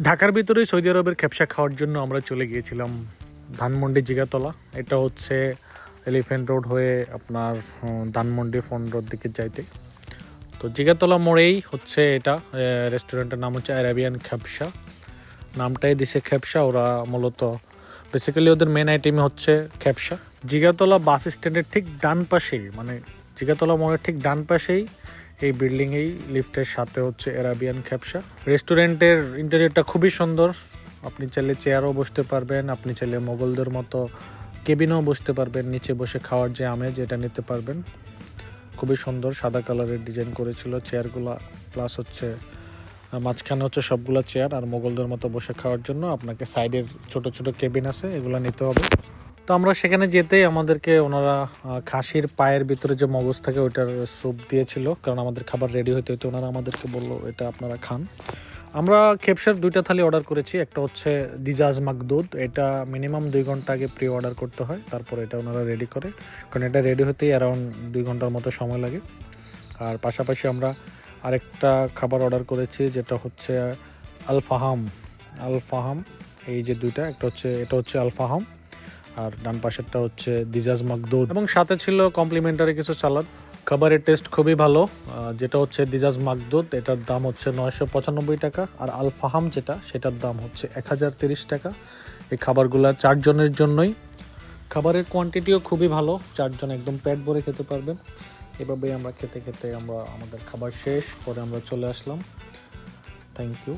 ঢাকার ভিতরেই সৌদি আরবের খেপসা খাওয়ার জন্য আমরা চলে গিয়েছিলাম ধানমন্ডি জিগাতলা। এটা হচ্ছে এলিফ্যান্ট রোড হয়ে আপনার ধানমন্ডি ফোন রোড দিকে যাইতে। তো জিগাতলা মোড়েই হচ্ছে এটা। রেস্টুরেন্টের নাম হচ্ছে আরাবিয়ান খেপসা, নামটাই দিছে খেপসা। ওরা মূলত বেসিক্যালি ওদের মেন আইটেমই হচ্ছে খেপসা। জিগাতলা বাস স্ট্যান্ডের ঠিক ডান পাশেই, মানে জিগাতলা মোড়ের ঠিক ডান পাশেই এই বিল্ডিংয়েই লিফটের সাথে হচ্ছে আরাবিয়ান খেপসা। রেস্টুরেন্টের ইন্টেরিয়রটা খুবই সুন্দর। আপনি চাইলে চেয়ারও বসতে পারবেন, আপনি চাইলে মোগলদের মতো কেবিনেও বসতে পারবেন, নিচে বসে খাওয়ার যে আমেজ এটা নিতে পারবেন। খুবই সুন্দর সাদা কালারের ডিজাইন করেছিল চেয়ারগুলা, প্লাস হচ্ছে মাঝখানে হচ্ছে সবগুলো চেয়ার। আর মোগলদের মতো বসে খাওয়ার জন্য আপনাকে সাইডের ছোট ছোট কেবিন আছে, এগুলো নিতে হবে। তো আমরা সেখানে যেতেই আমাদেরকে ওনারা খাসির পায়ের ভিতরে যে মগজ থাকে ওইটার স্যুপ দিয়েছিল, কারণ আমাদের খাবার রেডি হইতে হইতে ওনারা আমাদেরকে বললো এটা আপনারা খান। আমরা খেপসার 2টা থালি অর্ডার করেছি। একটা হচ্ছে দিজাজ মাকদুদ, এটা মিনিমাম 2 ঘন্টা আগে প্রি অর্ডার করতে হয়, তারপর এটা ওনারা রেডি করে, কারণ এটা রেডি হতেই অ্যারাউন্ড 2 ঘন্টার মতো সময় লাগে। আর পাশাপাশি আমরা আরেকটা খাবার অর্ডার করেছি যেটা হচ্ছে আল ফাহাম। এই যে 2টা, এটা হচ্ছে আল ফাহাম আর ডান পাশেরটা হচ্ছে দিজাজ মাকদুদ, এবং সাথে ছিল কমপ্লিমেন্টারি কিছু সালাদ। খাবারের টেস্ট খুবই ভালো। যেটা হচ্ছে দিজাজ মাকদুদ, এটার দাম হচ্ছে 995 টাকা, আর আল ফাহাম সেটার দাম হচ্ছে 1030 টাকা। এই খাবারগুলো 4 জনের জন্যই। খাবারের কোয়ান্টিটিও খুবই ভালো, 4 জন একদম পেট ভরে খেতে পারবেন। এভাবেই আমরা খেতে খেতে আমাদের খাবার শেষ, পরে আমরা চলে আসলাম। Thank you.